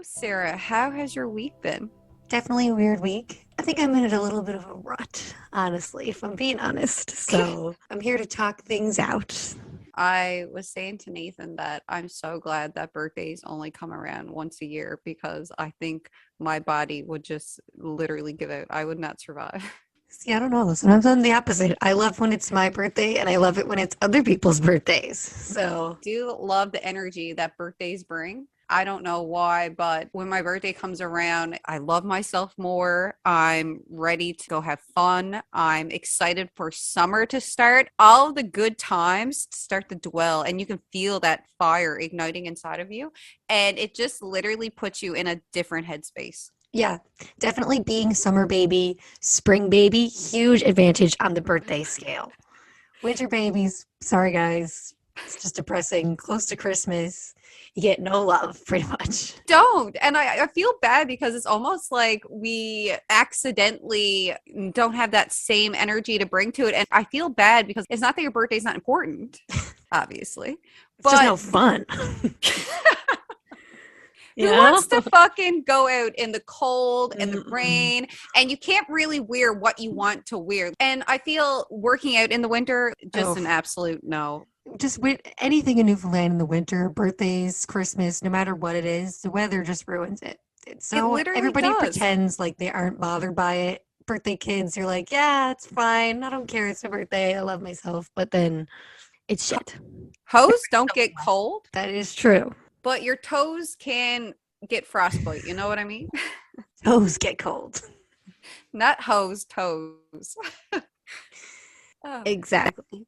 Sarah, how has your week been? Definitely a weird week. I think I'm in a little bit of a rut, honestly, if I'm being honest. So I'm here to talk things out. I was saying to Nathan that I'm so glad that birthdays only come around once a year because I think my body would just literally give out. I would not survive. See, I don't know. Sometimes I'm the opposite. I love when it's my birthday and I love it when it's other people's birthdays. So Do love the energy that birthdays bring. I don't know why, but when my birthday comes around, I love myself more. I'm ready to go have fun. I'm excited for summer to start. All of the good times start to dwell, and you can feel that fire igniting inside of you. And it just literally puts you in a different headspace. yeah, definitely being summer baby, spring baby, huge advantage on the birthday scale. Winter babies, sorry guys. It's just depressing. Close to Christmas, you get no love, pretty much. Don't. And I feel bad because it's almost like we accidentally don't have that same energy to bring to it. And I feel bad because it's not that your birthday's not important, obviously, It's just but no fun. who wants to fucking go out in the cold and the Mm-mm. rain and you can't really wear what you want to wear? And I feel working out in the winter, just an Oh, absolute no. just with anything in Newfoundland in the winter, birthdays, Christmas, no matter what it is, the weather just ruins it. It's It so literally everybody does. pretends like they aren't bothered by it. Birthday kids, you're like, yeah, it's fine. I don't care. It's my birthday. I love myself. But then it's shit. Hose don't get cold, That is true. but your toes can get frostbite. You know what I mean? Toes get cold. Not hose, toes. Oh. Exactly.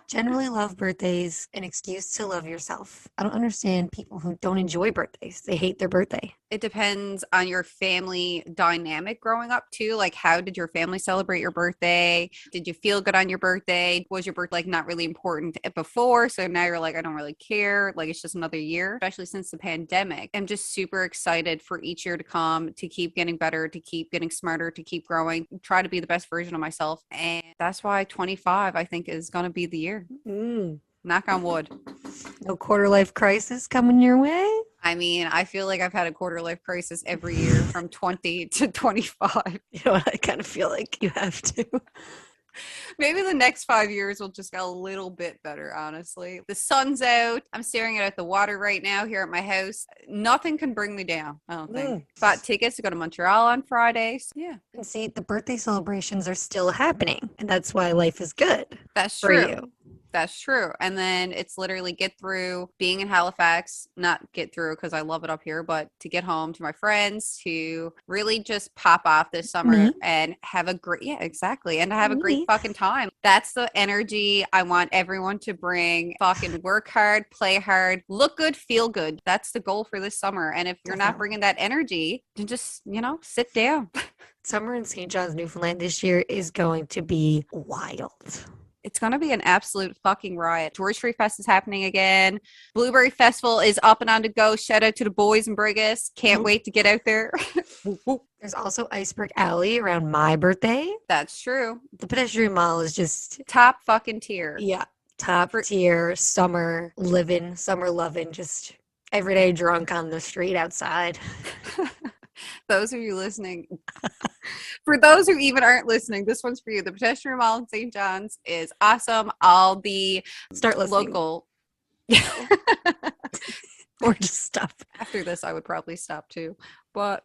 Generally love birthdays, an excuse to love yourself. I don't understand people who don't enjoy birthdays. They hate their birthday. It depends on your family dynamic growing up too. Like, how did your family celebrate your birthday? Did you feel good on your birthday? Was your birthday like not really important before? So now you're like, I don't really care. Like, it's just another year, especially since the pandemic. I'm just super excited for each year to come, to keep getting better, to keep getting smarter, to keep growing, try to be the best version of myself. And that's why 25, I think, is going to be the year. Mm. Knock on wood. No quarter life crisis coming your way? I mean, I feel like I've had a quarter life crisis every year from 20 to 25. You know what? I kind of feel like you have to. Maybe the next 5 years will just get a little bit better, honestly. The sun's out. I'm staring at the water right now here at my house. Nothing can bring me down, I don't think. Bought tickets to go to Montreal on Friday. So yeah, And see, the birthday celebrations are still happening, and that's why life is good that's for true. you. That's true. And then it's literally get through being in Halifax, not get through because I love it up here, but to get home to my friends, to really just pop off this summer Me, and have a great, yeah, exactly. And to have a great me. fucking time. That's the energy I want everyone to bring. Fucking work hard, play hard, look good, feel good. That's the goal for this summer. And if you're not Definitely. bringing that energy, then just, sit down. Summer in St. John's, Newfoundland this year is going to be wild. It's going to be an absolute fucking riot. George Street Fest is happening again. Blueberry Festival is up and on to go. Shout out to the boys in Brigus. Can't Mhm. wait to get out there. There's also Iceberg Alley around my birthday. That's true. The pedestrian mall is just, Top fucking tier. yeah, top For tier summer living, summer loving, just everyday drunk on the street outside. those of you listening, for those who even aren't listening, this one's for you. The Pedestrian Mall in St. John's is awesome. All the Start listening. local. Or just stop. After this, I would probably stop too. But,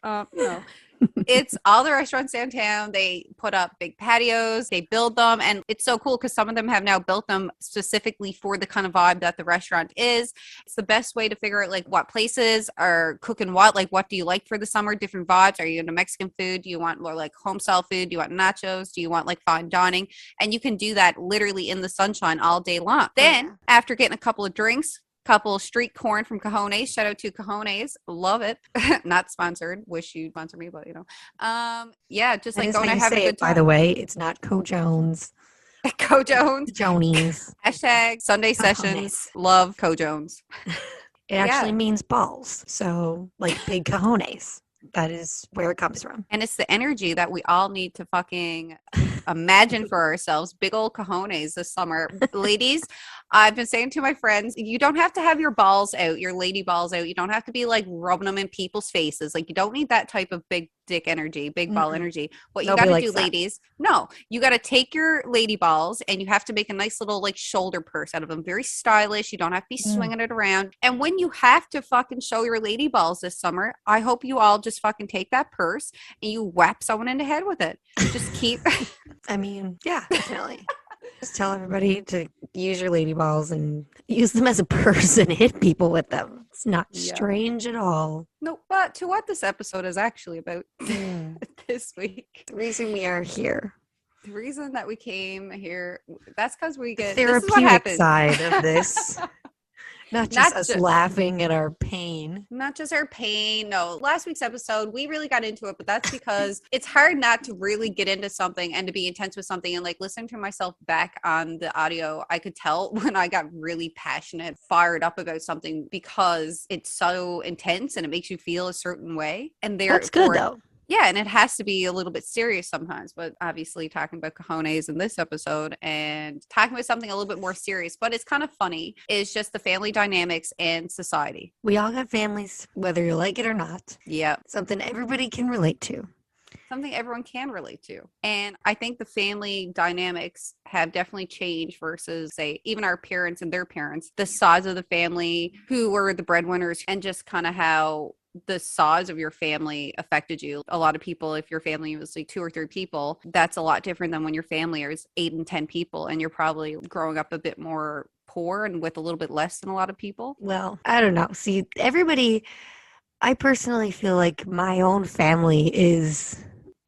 it's all the restaurants downtown. They put up big patios, they build them, and it's so cool because some of them have now built them specifically for the kind of vibe that the restaurant is. It's the best way to figure out like what places are cooking what, like what do you like for the summer, different vibes. Are you into Mexican food? Do you want more like home style food? Do you want nachos? Do you want like fine dining? And you can do that literally in the sunshine all day long. Then after getting a couple of drinks, couple street corn from Cajones. Shout out to Cajones. Love it. Not sponsored. Wish you'd sponsor me, but yeah, just That like is going how to you have a say good it, by the time. way. It's not Co Jones. Co Jones. Jonies. Hashtag Sunday Sessions. Cojones. Love Co Jones. It actually Yeah. means balls. So, like big cojones. That is where it comes from. And it's the energy that we all need to fucking imagine for ourselves big old cojones this summer. Ladies, I've been saying to my friends, you don't have to have your balls out, your lady balls out. You don't have to be like rubbing them in people's faces. Like, you don't need that type of big dick energy, big ball energy. What you got to do, ladies, no, you got to take your lady balls and you have to make a nice little like shoulder purse out of them. Very stylish. You don't have to be swinging it around. And when you have to fucking show your lady balls this summer, I hope you all just fucking take that purse and you whap someone in the head with it. Just keep. I mean, yeah, definitely. Just tell everybody to use your lady balls and use them as a purse and hit people with them. It's not strange at all. No, but to what this episode is actually about this week. The reason we are here. The reason that we came here, that's because we get the therapeutic side of this. Not just us laughing at our pain. Not just our pain. No, last week's episode, we really got into it, but that's because it's hard not to really get into something and to be intense with something. And like listening to myself back on the audio, I could tell when I got really passionate, fired up about something because it's so intense and it makes you feel a certain way. And that's good though. Yeah, and it has to be a little bit serious sometimes, but obviously talking about cojones in this episode and talking about something a little bit more serious, but it's kind of funny, is just the family dynamics and society. We all have families, whether you like it or not. Yeah. Something everybody can relate to. Something everyone can relate to. And I think the family dynamics have definitely changed versus, say, even our parents and their parents, the size of the family, who were the breadwinners, and just kind of how the size of your family affected you. A lot of people, if your family was like 2 or 3 people, that's a lot different than when your family is 8 and 10 people and you're probably growing up a bit more poor and with a little bit less than a lot of people. Well, I don't know. See, I personally feel like my own family is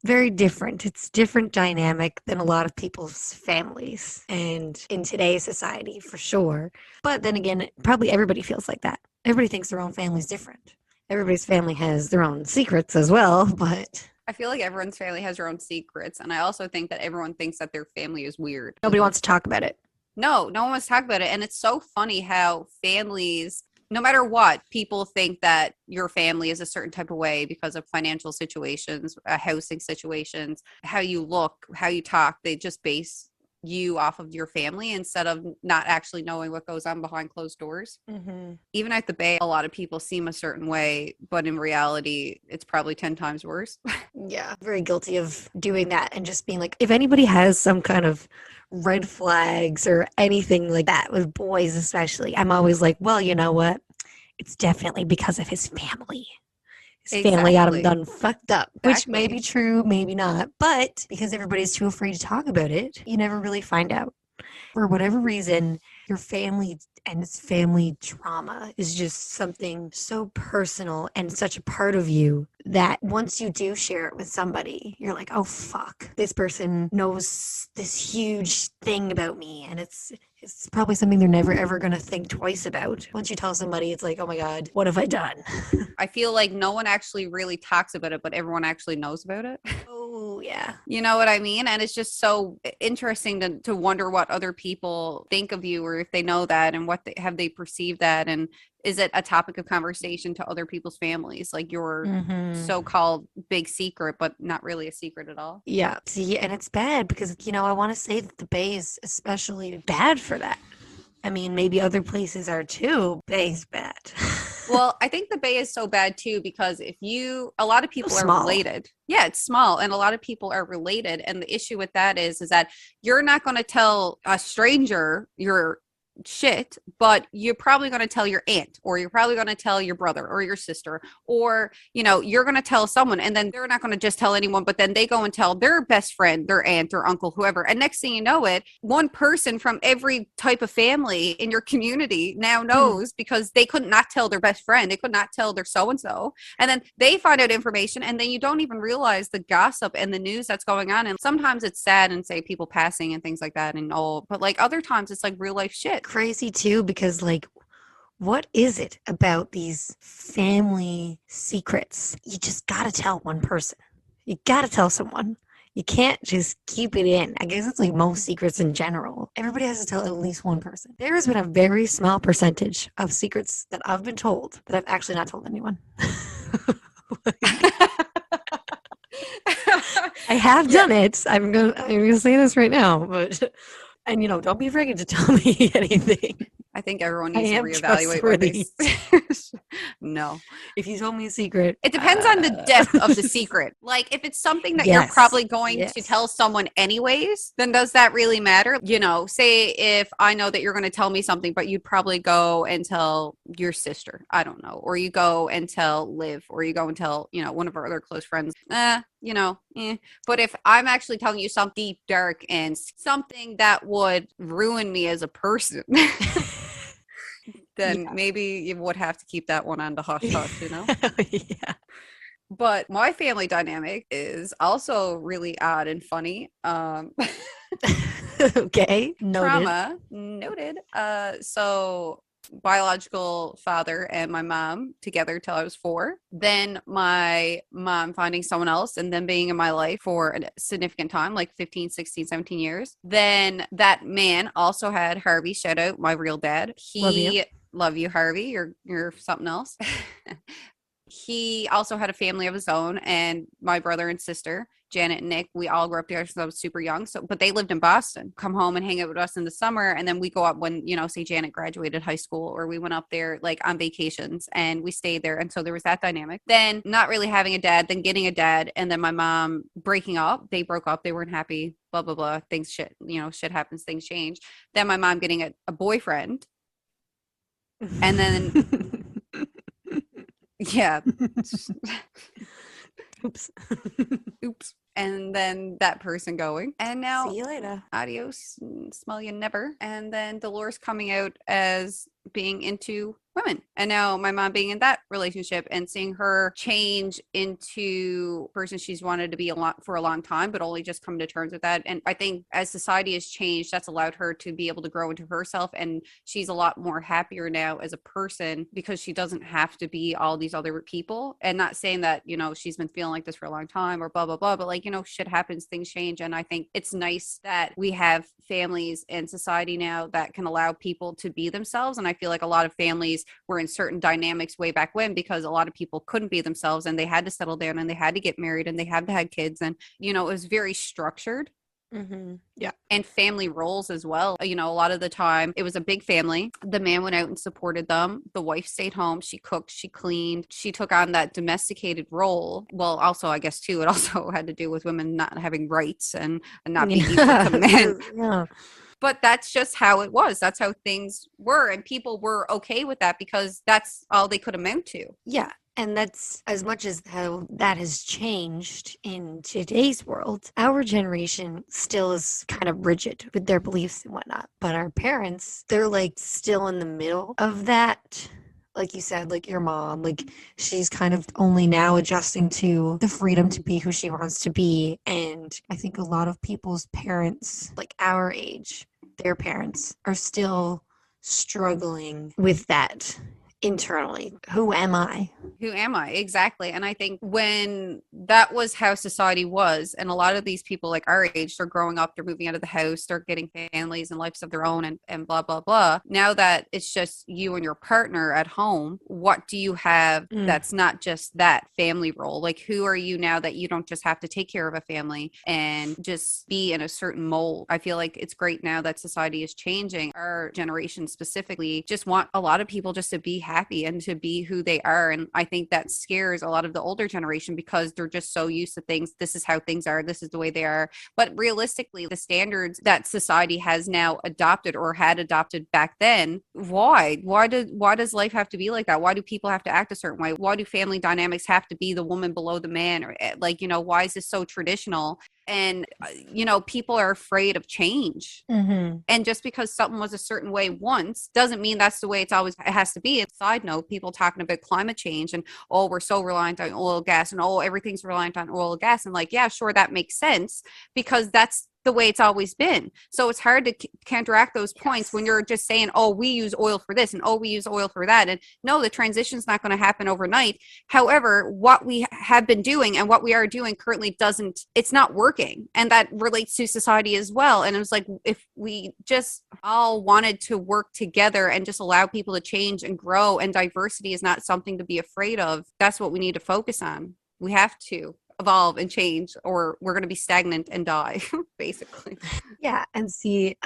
very different. It's different dynamic than a lot of people's families and in today's society for sure. But then again, probably everybody feels like that. Everybody thinks their own family's different. Everybody's family has their own secrets as well, but I feel like everyone's family has their own secrets. And I also think that everyone thinks that their family is weird. Nobody wants to talk about it. No one wants to talk about it. And it's so funny how families, no matter what, people think that your family is a certain type of way because of financial situations, housing situations, how you look, how you talk. They just base you off of your family instead of not actually knowing what goes on behind closed doors. Even at the Bay, a lot of people seem a certain way, but in reality, it's probably 10 times worse. Yeah, very guilty of doing that and just being like, if anybody has some kind of red flags or anything like that with boys especially, I'm always like, well, you know what? It's definitely because of his family. His family got him done fucked up, which may be true, maybe not. But because everybody's too afraid to talk about it, you never really find out. For whatever reason, your family and its family trauma is just something so personal and such a part of you that once you do share it with somebody, you're like, oh, fuck. This person knows this huge thing about me, and it's probably something they're never, ever going to think twice about. Once you tell somebody, it's like, oh my God, what have I done? I feel like no one actually really talks about it, but everyone actually knows about it. Oh, yeah. You know what I mean? And it's just so interesting to wonder what other people think of you or if they know that and have they perceived that. And is it a topic of conversation to other people's families? Like your so-called big secret, but not really a secret at all. Yeah. See, and it's bad because, I want to say that the Bay is especially bad for that. I mean, maybe other places are too. Bay's bad. Well, I think the Bay is so bad too because a lot of people are related. Yeah, it's small and a lot of people are related. And the issue with that is that you're not going to tell a stranger your shit, but you're probably going to tell your aunt or you're probably going to tell your brother or your sister or you're going to tell someone and then they're not going to just tell anyone, but then they go and tell their best friend, their aunt or uncle, whoever, and next thing you know it, one person from every type of family in your community now knows because they could not tell their best friend, they could not tell their so-and-so, and then they find out information and then you don't even realize the gossip and the news that's going on. And sometimes it's sad and say people passing and things like that and all, but like other times it's like real life shit. Crazy too, because like, what is it about these family secrets? You just gotta tell one person. You gotta tell someone. You can't just keep it in. I guess it's like most secrets in general. Everybody has to tell at least one person. There has been a very small percentage of secrets that I've been told that I've actually not told anyone. I have done it. I'm gonna say this right now, but and don't be afraid to tell me anything. I think everyone I needs to am reevaluate what they trustworthy. No. If you told me a secret, It depends on the depth of the secret. Like, if it's something that you're yes, probably going to yes. tell someone anyways, then does that really matter? Say if I know that you're going to tell me something, but you'd probably go and tell your sister, I don't know, or you go and tell Liv, or you go and tell, one of our other close friends, But if I'm actually telling you something deep, dark, and something that would ruin me as a person, then Yeah. maybe you would have to keep that one on the hush hush, Yeah. But my family dynamic is also really odd and funny. Okay. Noted. Trauma noted. So biological father and my mom together till I was 4. Then my mom finding someone else and then being in my life for a significant time, like 15, 16, 17 years. Then that man also had Harvey, shout out my real dad. Love you, Harvey. You're something else. He also had a family of his own, and my brother and sister, Janet and Nick, we all grew up together since I was super young. But they lived in Boston, come home and hang out with us in the summer. And then we go up when, say Janet graduated high school, or we went up there like on vacations and we stayed there. And so there was that dynamic. Then not really having a dad, then getting a dad. And then my mom breaking up. They broke up. They weren't happy, blah, blah, blah. Shit happens. Things change. Then my mom getting a boyfriend. And then yeah. Oops. Oops. And then that person going. And now, see you later. Adios. Smell you never. And then Dolores coming out as being into women. And now my mom being in that relationship and seeing her change into a person she's wanted to be for a long time, but only just come to terms with that. And I think as society has changed, that's allowed her to be able to grow into herself. And she's a lot more happier now as a person because she doesn't have to be all these other people. And not saying that, she's been feeling like this for a long time or blah, blah, blah. But like, shit happens, things change. And I think it's nice that we have families and society now that can allow people to be themselves. And I feel like a lot of families were in certain dynamics way back when because a lot of people couldn't be themselves and they had to settle down and they had to get married and they had to have kids. And, it was very structured. Mm-hmm. Yeah. And family roles as well. A lot of the time it was a big family. The man went out and supported them. The wife stayed home. She cooked, she cleaned, she took on that domesticated role. Well, also, I guess too, it also had to do with women not having rights and not being equal to men. Yeah. But that's just how it was. That's how things were. And people were okay with that because that's all they could amount to. Yeah. And that's as much as how that has changed in today's world. Our generation still is kind of rigid with their beliefs and whatnot. But our parents, they're like still in the middle of that. Like you said, like your mom, like she's kind of only now adjusting to the freedom to be who she wants to be. And I think a lot of people's parents, like our age, their parents are still struggling with that internally. Who am I? Who am I? Exactly. And I think when that was how society was, and a lot of these people like our age, they're growing up, they're moving out of the house, they're getting families and lives of their own and blah, blah, blah. Now that it's just you and your partner at home, what do you have that's not just that family role? Like, who are you now that you don't just have to take care of a family and just be in a certain mold? I feel like it's great now that society is changing. Our generation specifically just want a lot of people just to be happy and to be who they are. And I think that scares a lot of the older generation because they're just so used to things. This is how things are. This is the way they are. But realistically, the standards that society has now adopted or had adopted back then, why does life have to be like that? Why do people have to act a certain way? Why do family dynamics have to be the woman below the man? Or why is this so traditional? And, people are afraid of change. Mm-hmm. And just because something was a certain way once doesn't mean that's the way it has to be. And side note, people talking about climate change and, oh, we're so reliant on oil, gas, and oh, everything's reliant on oil, gas. And like, yeah, sure, that makes sense because that's the way it's always been. So it's hard to counteract those points when you're just saying, oh, we use oil for this and oh, we use oil for that. And no, the transition's not going to happen overnight. However, what we have been doing and what we are doing currently it's not working. And that relates to society as well. And it was like, if we just all wanted to work together and just allow people to change and grow, and diversity is not something to be afraid of, that's what we need to focus on. We have to. evolve and change, or we're going to be stagnant and die, basically. Yeah, and see,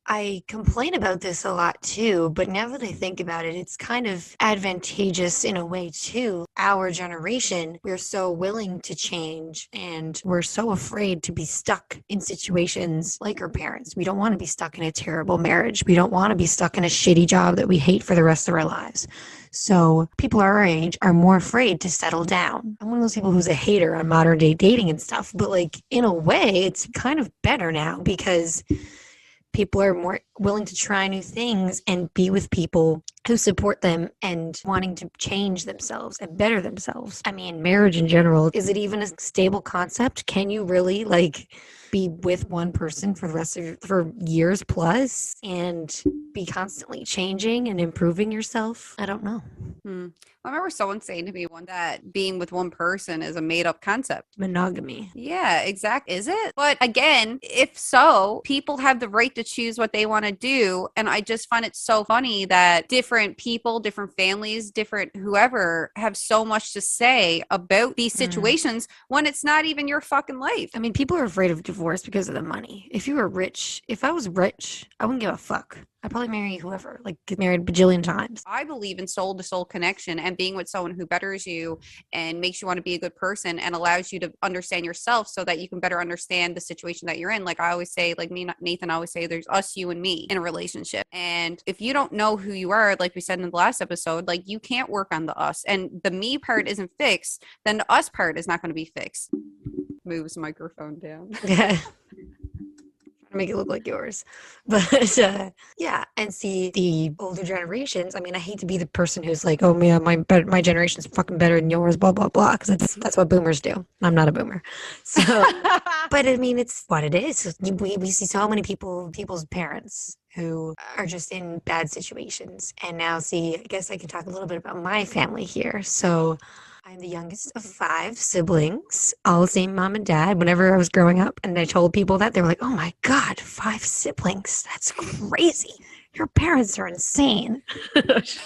I complain about this a lot too, but now that I think about it, it's kind of advantageous in a way too. Our generation, we're so willing to change and we're so afraid to be stuck in situations like our parents. We don't want to be stuck in a terrible marriage. We don't want to be stuck in a shitty job that we hate for the rest of our lives. So people our age are more afraid to settle down. I'm one of those people who's a hater on modern day dating and stuff, but like in a way, it's kind of better now because people are more willing to try new things and be with people who support them and wanting to change themselves and better themselves. I mean, marriage in general, is it even a stable concept? Can you really like be with one person for the rest of for years plus and be constantly changing and improving yourself? I don't know. I remember someone saying to me one that being with one person is a made up concept. Monogamy. Yeah, exactly. Is it? But again, if so, people have the right to choose what they want to do. And I just find it so funny that different people, different families, different whoever have so much to say about these situations when it's not even your fucking life. I mean, people are afraid of divorce because of the money. If you were rich, if I was rich, I wouldn't give a fuck. I'd probably marry whoever, like get married a bajillion times. I believe in soul to soul connection and being with someone who betters you and makes you want to be a good person and allows you to understand yourself so that you can better understand the situation that you're in. Like I always say, like me, Nathan, I always say there's us, you and me in a relationship. And if you don't know who you are, like we said in the last episode, like you can't work on the us and the me part isn't fixed, then the us part is not going to be fixed. Moves microphone down. Yeah. Make it look like yours. But yeah, and see the older generations. I mean, I hate to be the person who's like, oh man, my generation's fucking better than yours, blah blah blah, because that's what boomers do. I'm not a boomer, so. But I mean, it's what it is. We see so many people's parents who are just in bad situations, and now see, I guess I can talk a little bit about my family here. So. I'm the youngest of 5 siblings, all the same mom and dad. Whenever I was growing up and I told people that, they were like, oh my God, 5 siblings. That's crazy. Your parents are insane.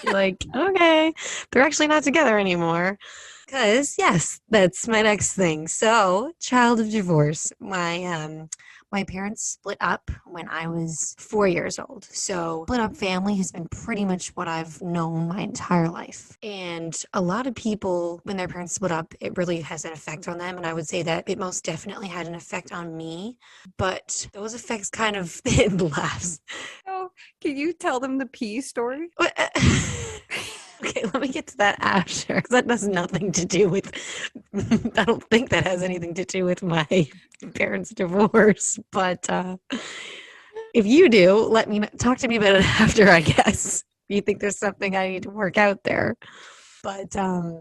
Like, okay, they're actually not together anymore. Because, yes, that's my next thing. So, child of divorce. My parents split up when I was 4 years old. So split up family has been pretty much what I've known my entire life. And a lot of people, when their parents split up, it really has an effect on them. And I would say that it most definitely had an effect on me. But those effects kind of last. Oh, can you tell them the pee story? Okay, let me get to that after, because that has nothing to do with, I don't think that has anything to do with my parents' divorce, but if you do, let me talk to me about it after, I guess. You think there's something I need to work out there. But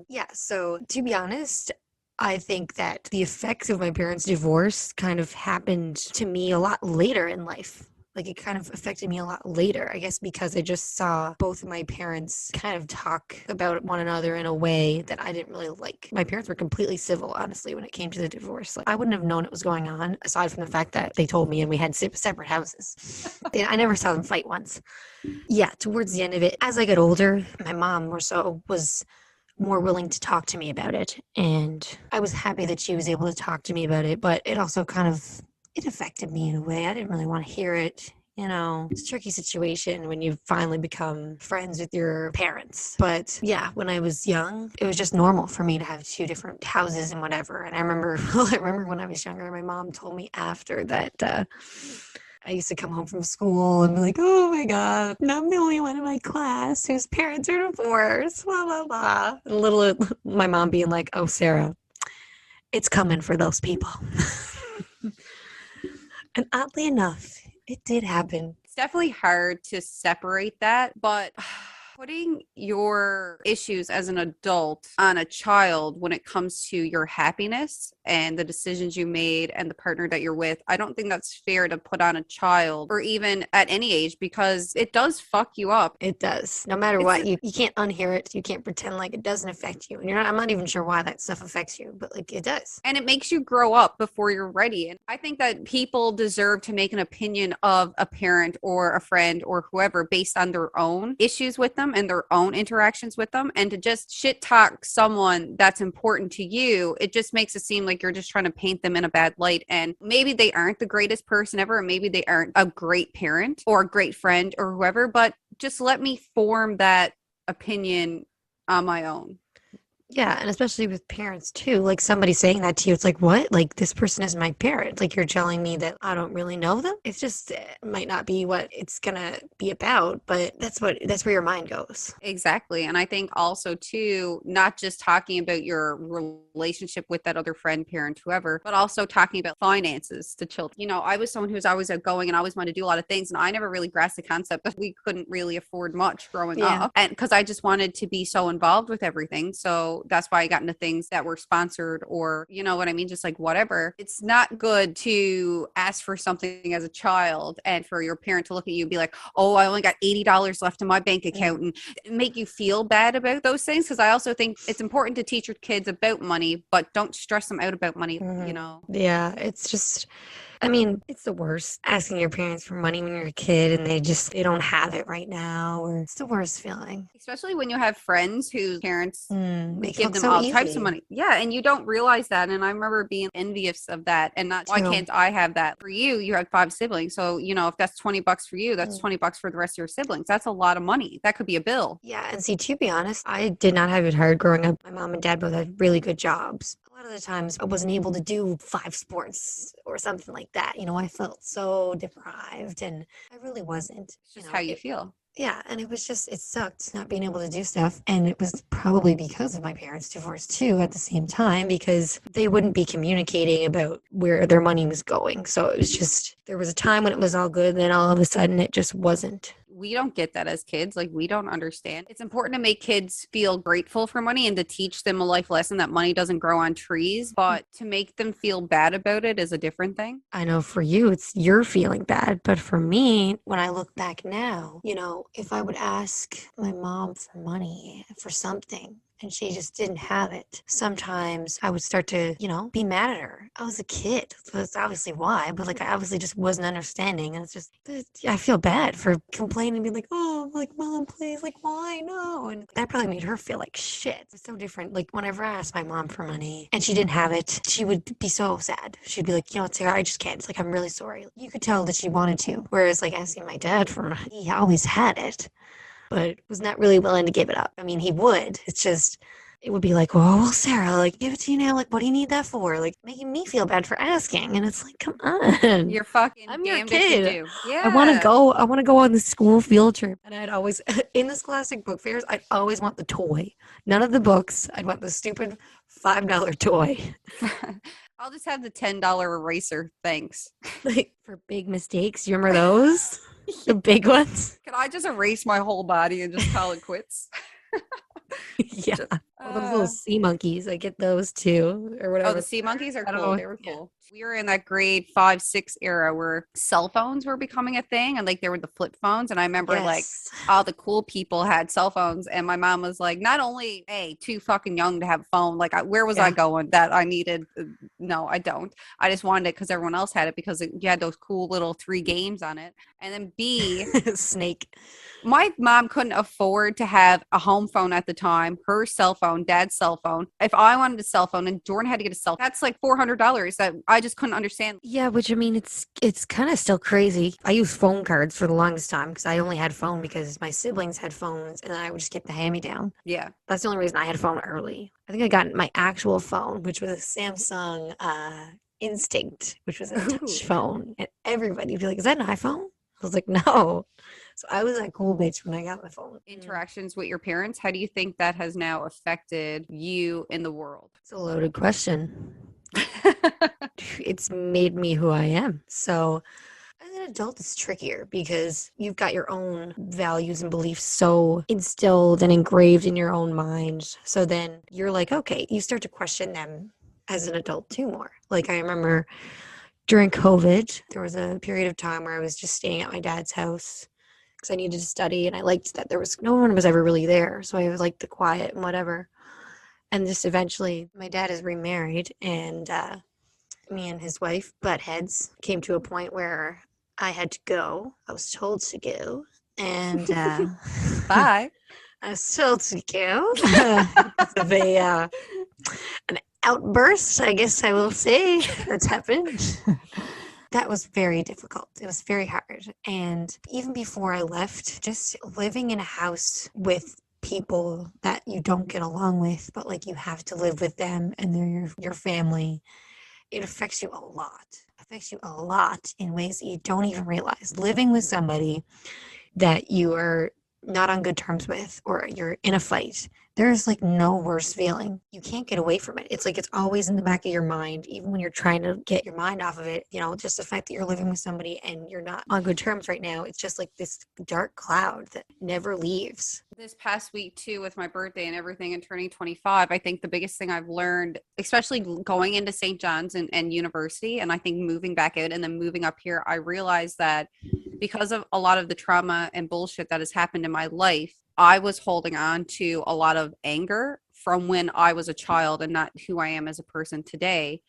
yeah, so to be honest, I think that the effects of my parents' divorce kind of happened to me a lot later in life. Like it kind of affected me a lot later, I guess, because I just saw both of my parents kind of talk about one another in a way that I didn't really like. My parents were completely civil, honestly, when it came to the divorce. Like I wouldn't have known it was going on, aside from the fact that they told me and we had separate houses. I never saw them fight once. Yeah, towards the end of it, as I got older, my mom was more willing to talk to me about it. And I was happy that she was able to talk to me about it, but it also kind of it affected me in a way. I didn't really want to hear it. You know, it's a tricky situation when you finally become friends with your parents. But yeah, when I was young, it was just normal for me to have 2 different houses and whatever. And I remember when I was younger, my mom told me after that I used to come home from school and be like, oh my God, I'm the only one in my class whose parents are divorced, blah, blah, blah. And my mom being like, oh, Sarah, it's coming for those people. And oddly enough, it did happen. It's definitely hard to separate that, but putting your issues as an adult on a child when it comes to your happiness and the decisions you made and the partner that you're with, I don't think that's fair to put on a child or even at any age, because it does fuck you up. It does. No matter what, you can't unhear it. You can't pretend like it doesn't affect you. And I'm not even sure why that stuff affects you, but like it does. And it makes you grow up before you're ready. And I think that people deserve to make an opinion of a parent or a friend or whoever based on their own issues with them. them and their own interactions with them, and to just shit talk someone that's important to you, it just makes it seem like you're just trying to paint them in a bad light. And maybe they aren't the greatest person ever, or maybe they aren't a great parent or a great friend or whoever, but just let me form that opinion on my own. Yeah, and especially with parents too. Like somebody saying that to you, it's like, what? Like this person is my parent. Like you're telling me that I don't really know them. It's just it might not be what it's gonna be about, but that's where your mind goes. Exactly. And I think also too, not just talking about your relationship with that other friend, parent, whoever, but also talking about finances to children. You know, I was someone who was always outgoing and always wanted to do a lot of things. And I never really grasped the concept that we couldn't really afford much growing Yeah. up. And because I just wanted to be so involved with everything. So that's why I got into things that were sponsored, or, you know what I mean? Just like whatever. It's not good to ask for something as a child and for your parent to look at you and be like, oh, I only got $80 left in my bank account, and make you feel bad about those things. Because I also think it's important to teach your kids about money, but don't stress them out about money, you know? Yeah, it's just, I mean, it's the worst asking your parents for money when you're a kid and they don't have it right now, or it's the worst feeling. Especially when you have friends whose parents Make it give look them so all types of easy. money. Yeah, and you don't realize that. And I remember being envious of that, and not, why Too. can't I have that? For you, you have 5 siblings. So, you know, if that's $20 for you, that's $20 for the rest of your siblings. That's a lot of money. That could be a bill. Yeah, and see, to be honest, I did not have it hard growing up. My mom and dad both had really good jobs. A lot of the times I wasn't able to do 5 sports or something like that. You know, I felt so deprived and I really wasn't. It's just how you It, feel. yeah, and it was just, it sucked not being able to do stuff. And it was probably because of my parents' divorce too at the same time, because they wouldn't be communicating about where their money was going. So it was just, there was a time when it was all good, and then all of a sudden it just wasn't. We don't get that as kids. Like, we don't understand. It's important to make kids feel grateful for money and to teach them a life lesson that money doesn't grow on trees, but to make them feel bad about it is a different thing. I know for you, it's you're feeling bad. But for me, when I look back now, you know, if I would ask my mom for money for something and she just didn't have it, sometimes I would start to, you know, be mad at her. I was a kid. So that's obviously why. But like, I obviously just wasn't understanding. And it's just, I feel bad for complaining, being like, oh, like, mom, please, like, why? No. And that probably made her feel like shit. It's so different. Like, whenever I asked my mom for money and she didn't have it, she would be so sad. She'd be like, you know what, Sarah, I just can't. It's like, I'm really sorry. You could tell that she wanted to. Whereas, like, asking my dad for money, he always had it, but was not really willing to give it up. I mean, he would. It's just, it would be like, oh, well, Sarah, like, give it to you now. Like, what do you need that for? Like, making me feel bad for asking. And it's like, come on. You're fucking I'm your damned if you kid. do. I want to Yeah. go. I want to go on the school field trip. And I'd always, in the scholastic book fairs, I'd always want the toy. None of the books. I'd want the stupid $5 toy. I'll just have the $10 eraser. Thanks. Like, for big mistakes. You remember those? The big ones? Can I just erase my whole body and just call it quits? Yeah. Oh, those little sea monkeys. I get those too, or Oh, whatever. the sea monkeys are I don't cool. know. They were Yeah. cool. We were in that grade 5, 6 era where cell phones were becoming a thing, and like there were the flip phones. And I remember like Yes. all the cool people had cell phones, and my mom was like, not only too fucking young to have a phone, like where was I Yeah. going that I needed? No, I don't. I just wanted it because everyone else had it, because you had those cool little 3 games on it. And then B, Snake. my mom couldn't afford to have a home phone at the time, her cell phone, dad's cell phone. If I wanted a cell phone and Jordan had to get a cell phone, that's like $400 that I just couldn't understand. Yeah, which I mean, it's kind of still crazy. I used phone cards for the longest time because I only had phone because my siblings had phones, and then I would just get the hand-me-down. Yeah. That's the only reason I had a phone early. I think I got my actual phone, which was a Samsung Instinct, which was a Ooh. touch phone, and everybody would be like, "Is that an iPhone?" I was like, "No." So I was that cool bitch when I got my phone. Interactions with your parents, how do you think that has now affected you in the world? It's a loaded question. It's made me who I am. So as an adult, it's trickier because you've got your own values and beliefs so instilled and engraved in your own mind. So then you're like, okay, you start to question them as an adult too more. Like I remember during COVID, there was a period of time where I was just staying at my dad's house because I needed to study, and I liked that there was no one was ever really there. So I liked the quiet and whatever. And just eventually, my dad is remarried, and me and his wife butt heads came to a point where I had to go. I was told to go, and Bye. So to go. Of an outburst, I guess I will say, that's happened. That was very difficult. It was very hard. And even before I left, just living in a house with people that you don't get along with, but like you have to live with them and they're your family, it affects you a lot. It affects you a lot in ways that you don't even realize. Living with somebody that you are not on good terms with or you're in a fight, there's like no worse feeling. You can't get away from it. It's like it's always in the back of your mind, even when you're trying to get your mind off of it. You know, just the fact that you're living with somebody and you're not on good terms right now, it's just like this dark cloud that never leaves. This past week too, with my birthday and everything and turning 25, I think the biggest thing I've learned, especially going into St. John's and university, and I think moving back out and then moving up here, I realized that because of a lot of the trauma and bullshit that has happened in my life, I was holding on to a lot of anger from when I was a child and not who I am as a person today.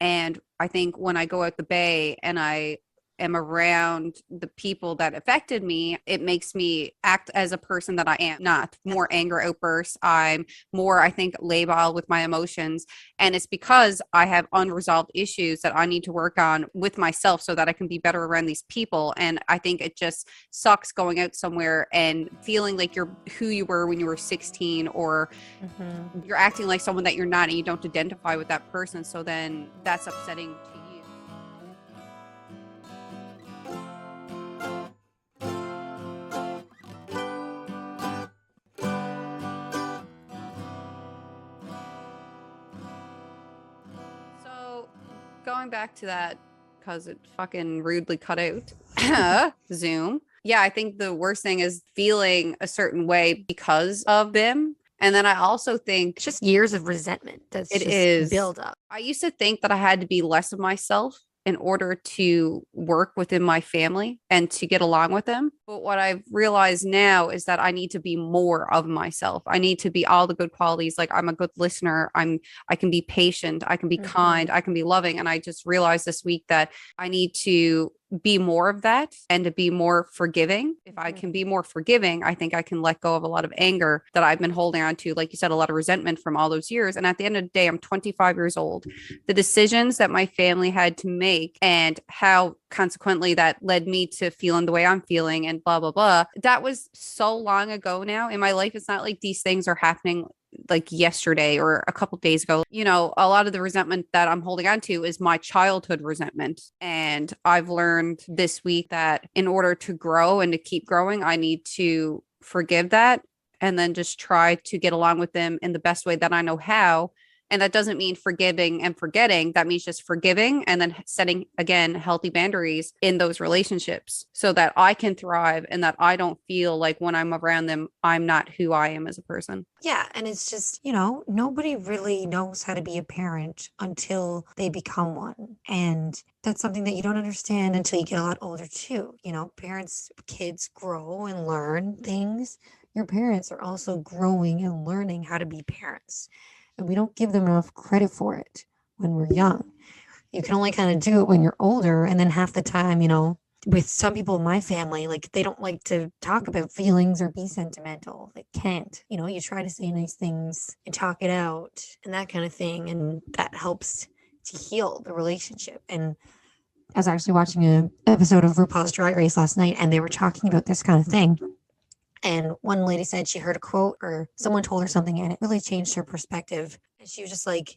And I think when I go out the bay and I am around the people that affected me, it makes me act as a person that I am not. More anger outbursts. I'm more, I think, labile with my emotions. And it's because I have unresolved issues that I need to work on with myself so that I can be better around these people. And I think it just sucks going out somewhere and feeling like you're who you were when you were 16, or you're acting like someone that you're not and you don't identify with that person. So then that's upsetting to you. So going back to that, because it fucking rudely cut out Zoom. Yeah, I think the worst thing is feeling a certain way because of them. And then I also think It's just years of resentment that's it just is build up. I used to think that I had to be less of myself in order to work within my family and to get along with them. But what I've realized now is that I need to be more of myself. I need to be all the good qualities. Like I'm a good listener. I can be patient. I can be kind. I can be loving. And I just realized this week that I need to be more of that and to be more forgiving. If I can be more forgiving, I think I can let go of a lot of anger that I've been holding on to. Like you said, a lot of resentment from all those years. And at the end of the day, I'm 25 years old. The decisions that my family had to make and how consequently that led me to feeling the way I'm feeling and blah, blah, blah. That was so long ago now in my life. It's not like these things are happening like yesterday or a couple days ago. You know, a lot of the resentment that I'm holding on to is my childhood resentment. And I've learned this week that in order to grow and to keep growing, I need to forgive that and then just try to get along with them in the best way that I know how. And that doesn't mean forgiving and forgetting. That means just forgiving and then setting, again, healthy boundaries in those relationships so that I can thrive and that I don't feel like when I'm around them, I'm not who I am as a person. Yeah, and it's just, nobody really knows how to be a parent until they become one. And that's something that you don't understand until you get a lot older too. Kids grow and learn things. Your parents are also growing and learning how to be parents. And we don't give them enough credit for it when we're young. You can only kind of do it when you're older. And then half the time, with some people in my family, like they don't like to talk about feelings or be sentimental. They can't. You try to say nice things and talk it out and that kind of thing. And that helps to heal the relationship. And I was actually watching an episode of RuPaul's Drag Race last night, and they were talking about this kind of thing. And one lady said she heard a quote or someone told her something and it really changed her perspective. And she was just like,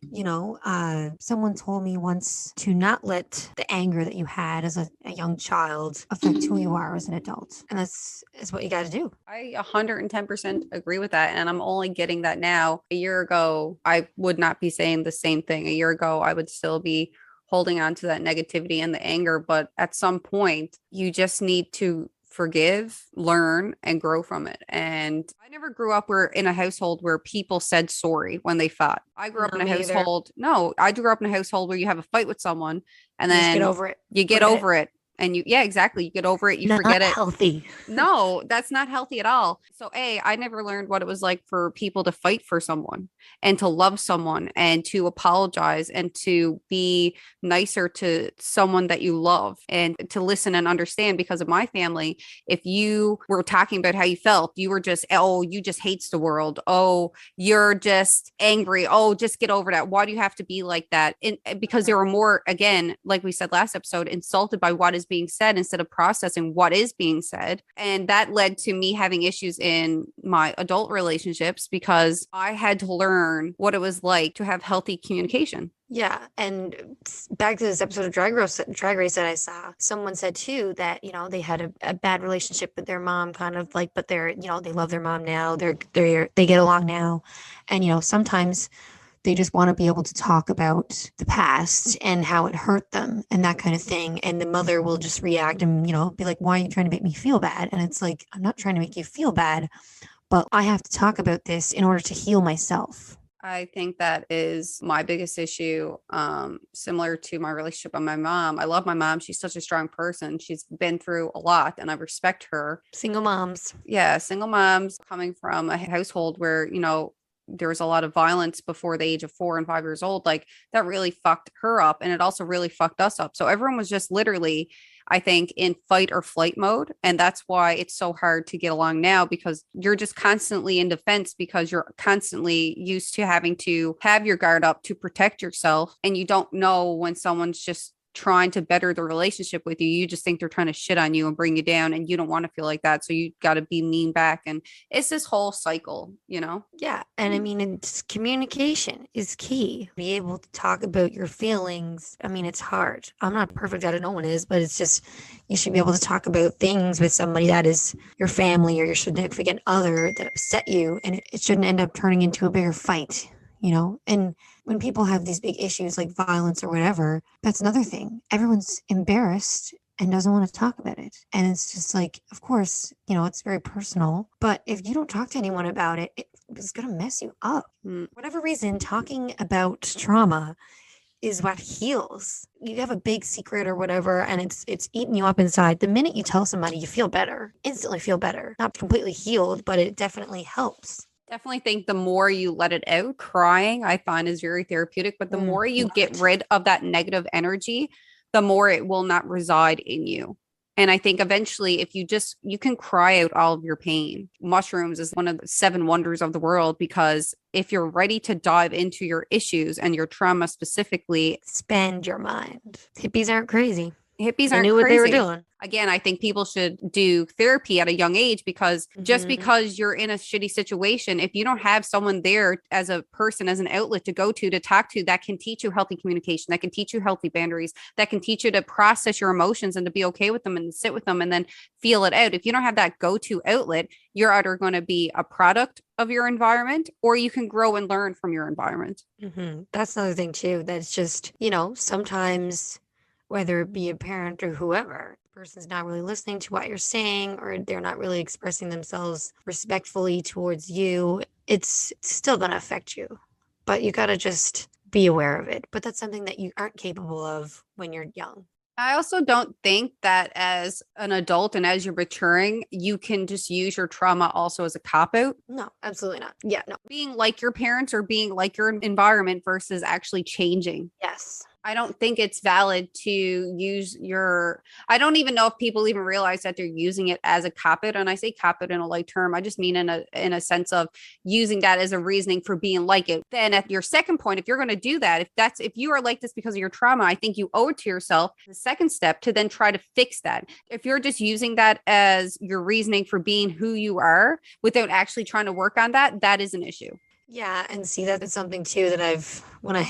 someone told me once to not let the anger that you had as a young child affect who you are as an adult. And that's what you got to do. I 110% agree with that. And I'm only getting that now. A year ago, I would not be saying the same thing. A year ago, I would still be holding on to that negativity and the anger. But at some point, you just need to forgive, learn, and grow from it. And I never grew up in a household where people said sorry when they fought. I grew up in a household. No, I grew up in a household where you have a fight with someone and then you get over it. You get over it. And yeah, exactly. You get over it, you Not forget it. healthy. No, that's not healthy at all. So, I never learned what it was like for people to fight for someone and to love someone and to apologize and to be nicer to someone that you love and to listen and understand. Because of my family, if you were talking about how you felt, you were just, oh, you just hates the world. Oh, you're just angry. Oh, just get over that. Why do you have to be like that? And because they were more, again, like we said last episode, insulted by what is being said instead of processing what is being said. And that led to me having issues in my adult relationships because I had to learn what it was like to have healthy communication. Yeah, and back to this episode of Drag Race that I saw, someone said too that, they had a bad relationship with their mom, kind of like, but they're, they love their mom now. They get along now. And, sometimes they just want to be able to talk about the past and how it hurt them and that kind of thing. And the mother will just react and, be like, why are you trying to make me feel bad? And it's like, I'm not trying to make you feel bad, but I have to talk about this in order to heal myself. I think that is my biggest issue, similar to my relationship with my mom. I love my mom. She's such a strong person. She's been through a lot and I respect her. Single moms. Yeah, single moms coming from a household where, there was a lot of violence before the age of 4 and 5 years old. Like that really fucked her up. And it also really fucked us up. So everyone was just literally, I think, in fight or flight mode. And that's why it's so hard to get along now, because you're just constantly in defense because you're constantly used to having to have your guard up to protect yourself. And you don't know when someone's just trying to better the relationship with you. You just think they're trying to shit on you and bring you down, and you don't want to feel like that. So you got to be mean back. And it's this whole cycle, Yeah. And I mean, it's communication is key. Be able to talk about your feelings. I mean, it's hard. I'm not perfect at it. No one is, but it's just, you should be able to talk about things with somebody that is your family or your significant other that upset you. And it shouldn't end up turning into a bigger fight. And when people have these big issues like violence or whatever, that's another thing. Everyone's embarrassed and doesn't want to talk about it. And it's just like, of course, it's very personal. But if you don't talk to anyone about it, it's going to mess you up. Whatever reason, talking about trauma is what heals. You have a big secret or whatever, and it's eating you up inside. The minute you tell somebody, you feel better, instantly feel better. Not completely healed, but it definitely helps. Definitely think the more you let it out, crying, I find is very therapeutic, but the more you get rid of that negative energy, the more it will not reside in you. And I think eventually, if you can cry out all of your pain. Mushrooms is one of the 7 wonders of the world, because if you're ready to dive into your issues and your trauma specifically, expand your mind. Hippies aren't crazy. Hippies They aren't knew crazy. what they were doing. Again, I think people should do therapy at a young age, because just because you're in a shitty situation, if you don't have someone there as a person, as an outlet to go to talk to, that can teach you healthy communication, that can teach you healthy boundaries, that can teach you to process your emotions and to be okay with them and sit with them and then feel it out. If you don't have that go-to outlet, you're either going to be a product of your environment, or you can grow and learn from your environment. That's another thing too. That's just, sometimes, whether it be a parent or whoever, the person's not really listening to what you're saying, or they're not really expressing themselves respectfully towards you, it's still going to affect you. But you got to just be aware of it. But that's something that you aren't capable of when you're young. I also don't think that as an adult and as you're maturing, you can just use your trauma also as a cop-out. No, absolutely not. Yeah, no. Being like your parents or being like your environment versus actually changing. Yes. I don't think it's valid to use I don't even know if people even realize that they're using it as a cop-out. And I say cop-out in a light term. I just mean in a sense of using that as a reasoning for being like it. Then at your second point, if you're going to do that, if you are like this because of your trauma, I think you owe it to yourself, the second step, to then try to fix that. If you're just using that as your reasoning for being who you are without actually trying to work on that, that is an issue. Yeah. And see, that's something too that when I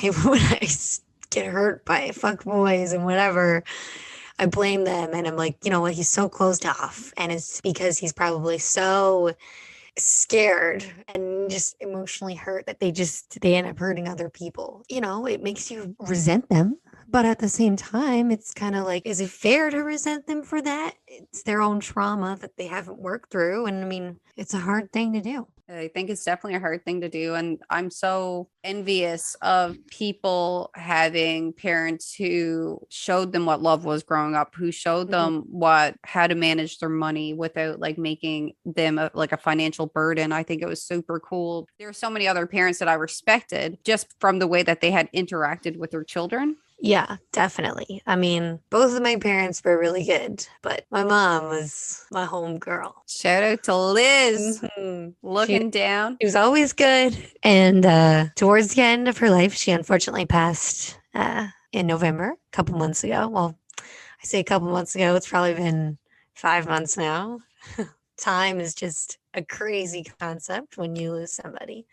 get hurt by fuck boys and whatever, I blame them, and I'm like, you know what, he's so closed off, and it's because he's probably so scared and just emotionally hurt that they end up hurting other people. It makes you resent them, But at the same time, it's kind of like, is it fair to resent them for that? It's their own trauma that they haven't worked through. And I mean, it's a hard thing to do. I think it's definitely a hard thing to do. And I'm so envious of people having parents who showed them what love was growing up, who showed them how to manage their money without like making them like a financial burden. I think it was super cool. There are so many other parents that I respected just from the way that they had interacted with their children. Yeah, definitely. I mean, both of my parents were really good, but my mom was my home girl. Shout out to Liz Mhm. looking down. She was always good. And towards the end of her life, she unfortunately passed in November, a couple months ago. Well, I say a couple months ago, it's probably been 5 months now. Time is just a crazy concept when you lose somebody.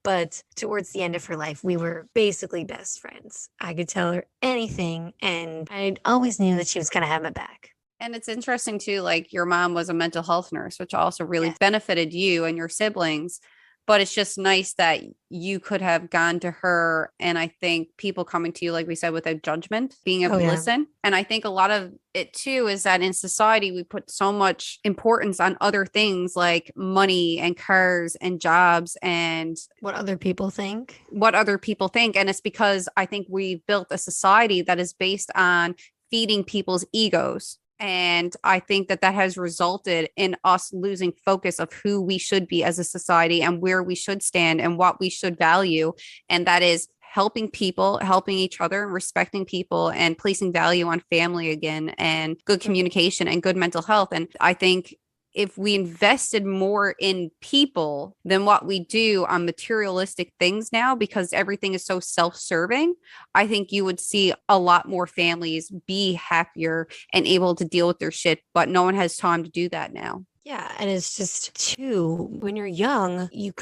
But towards the end of her life, we were basically best friends. I could tell her anything, and I always knew that she was going to have my back. And it's interesting too, like your mom was a mental health nurse, which also really Yes. benefited you and your siblings. But it's just nice that you could have gone to her. And I think people coming to you, like we said, without judgment, being able Oh, to yeah. listen. And I think a lot of it too is that in society, we put so much importance on other things like money and cars and jobs and What other people think. what other people think. And it's because I think we built a society that is based on feeding people's egos. And I think that that has resulted in us losing focus of who we should be as a society and where we should stand and what we should value. And that is helping people, helping each other, and respecting people and placing value on family again and good communication and good mental health. And I think if we invested more in people than what we do on materialistic things now, because everything is so self-serving, I think you would see a lot more families be happier and able to deal with their shit, but no one has time to do that now. Yeah, and it's just too, when you're young, you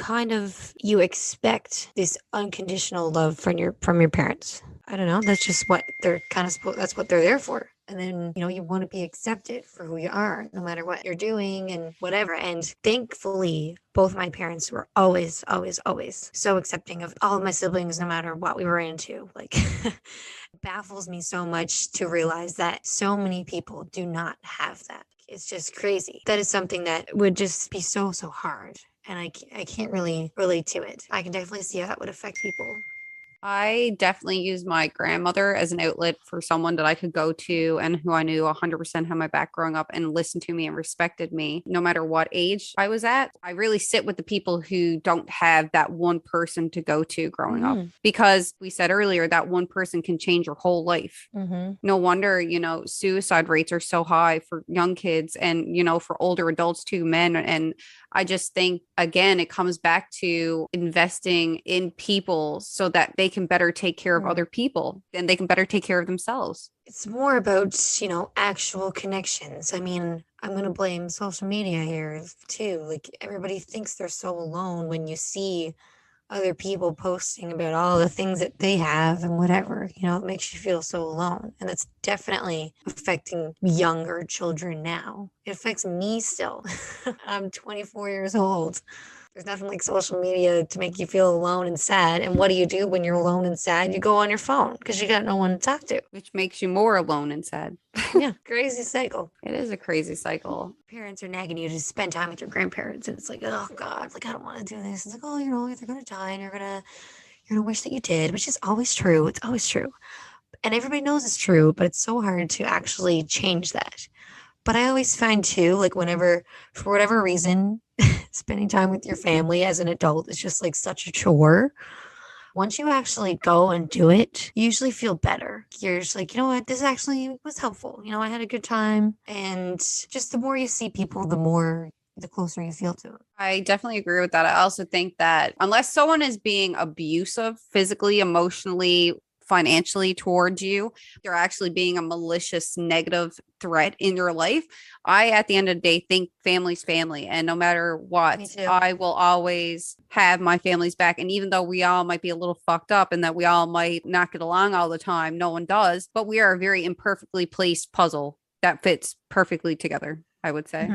expect this unconditional love from your parents. I don't know, that's just what they're that's what they're there for. And then, you want to be accepted for who you are, no matter what you're doing and whatever. And thankfully, both my parents were always, always, always so accepting of all of my siblings, no matter what we were into. Like, it baffles me so much to realize that so many people do not have that. It's just crazy. That is something that would just be so, so hard. And I can't really relate to it. I can definitely see how that would affect people. I definitely used my grandmother as an outlet for someone that I could go to and who I knew 100% had my back growing up and listened to me and respected me no matter what age I was at. I really sit with the people who don't have that one person to go to growing up because we said earlier that one person can change your whole life. No wonder, suicide rates are so high for young kids and, for older adults too, men. And I just think, again, it comes back to investing in people so that they can better take care of other people and they can better take care of themselves. It's more about, actual connections. I mean, I'm going to blame social media here too. Like, everybody thinks they're so alone when you see other people posting about all the things that they have and whatever, it makes you feel so alone. And that's definitely affecting younger children now. It affects me still. I'm 24 years old. There's nothing like social media to make you feel alone and sad. And what do you do when you're alone and sad? You go on your phone because you got no one to talk to. Which makes you more alone and sad. Yeah, crazy cycle. It is a crazy cycle. Parents are nagging you to spend time with your grandparents, and it's like, oh God, like I don't want to do this. It's like, oh, they're gonna die, and you're gonna wish that you did, which is always true. It's always true, and everybody knows it's true, but it's so hard to actually change that. But I always find too, like whenever, for whatever reason, spending time with your family as an adult is just like such a chore. Once you actually go and do it, you usually feel better. You're just like, you know what, this actually was helpful. I had a good time. And just the more you see people, the closer you feel to them. I definitely agree with that. I also think that unless someone is being abusive physically, emotionally, financially towards you, they're actually being a malicious, negative threat in your life. I, at the end of the day, think family's family. And no matter what, I will always have my family's back. And even though we all might be a little fucked up and that we all might not get along all the time, no one does, but we are a very imperfectly placed puzzle that fits perfectly together, I would say.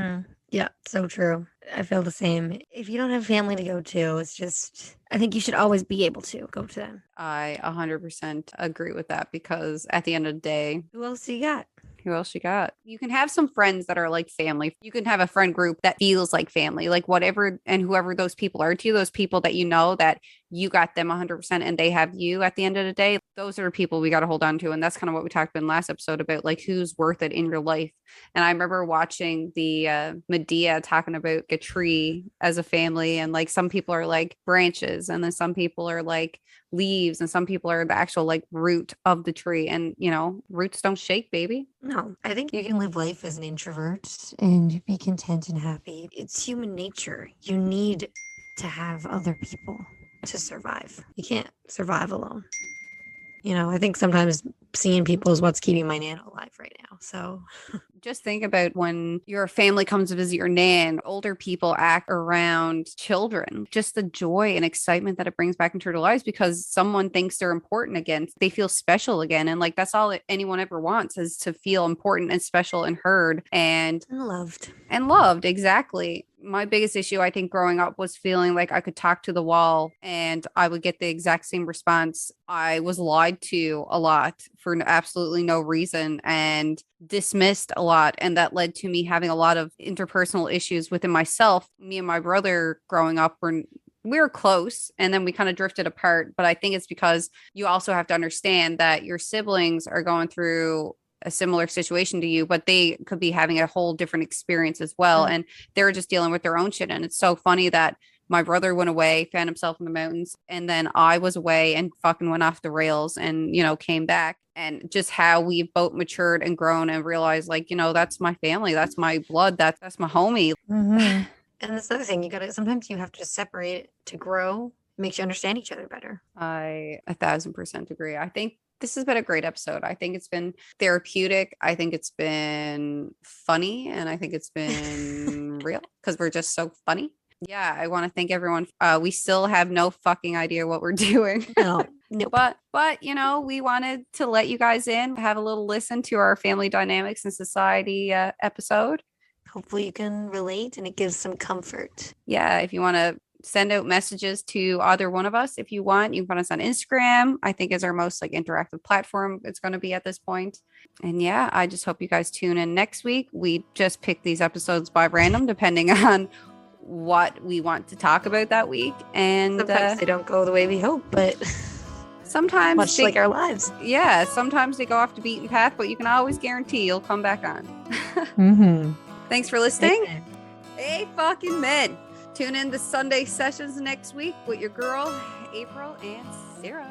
Yeah, so true. I feel the same. If you don't have family to go to, it's just, I think you should always be able to go to them. I 100% agree with that because at the end of the day, Who else do you got? who else you got? You can have some friends that are like family. You can have a friend group that feels like family, like whatever and whoever those people are to you, those people that you know that you got them 100% and they have you at the end of the day. Those are people we got to hold on to. And that's kind of what we talked about in last episode about like who's worth it in your life. And I remember watching the Medea talking about a tree as a family. And like some people are like branches, and then some people are like leaves, and some people are the actual like root of the tree. And roots don't shake, baby. No, I think you can live life as an introvert and be content and happy. It's human nature. You need to have other people to survive. You can't survive alone. I think sometimes seeing people is what's keeping my Nana alive right now. So just think about when your family comes to visit your nan, older people act around children, just the joy and excitement that it brings back into their lives because someone thinks they're important again. They feel special again. And like, that's all anyone ever wants is to feel important and special and heard and loved. And loved. Exactly. My biggest issue, I think, growing up was feeling like I could talk to the wall and I would get the exact same response. I was lied to a lot for absolutely no reason and dismissed a lot. And that led to me having a lot of interpersonal issues within myself. Me and my brother growing up we were close and then we kind of drifted apart. But I think it's because you also have to understand that your siblings are going through a similar situation to you, but they could be having a whole different experience as well. And they're just dealing with their own shit. And it's so funny that my brother went away, found himself in the mountains, and then I was away and fucking went off the rails and, came back. And just how we've both matured and grown and realized like, that's my family. That's my blood. That's my homie. Mm-hmm. And that's the other thing. Sometimes you have to separate it to grow. It makes you understand each other better. I 1,000% agree. I think this has been a great episode. I think it's been therapeutic. I think it's been funny. And I think it's been real because we're just so funny. Yeah, I want to thank everyone. We still have no fucking idea what we're doing. No. Nope. But we wanted to let you guys in, have a little listen to our family dynamics and society episode. Hopefully you can relate and it gives some comfort. Yeah, if you want to send out messages to either one of us if you want. You can find us on Instagram. I think is our most like interactive platform it's going to be at this point. And yeah, I just hope you guys tune in next week. We just pick these episodes by random depending on what we want to talk about that week. And sometimes they don't go the way we hope, but sometimes much like our lives. Yeah, sometimes they go off the beaten path, but you can always guarantee you'll come back on. Mm-hmm. Thanks for listening. Amen. Hey, fucking men. Tune in to Sunday Sessions next week with your girl, April and Sarah.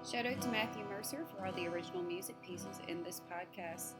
Shout out to Matthew Mercer for all the original music pieces in this podcast.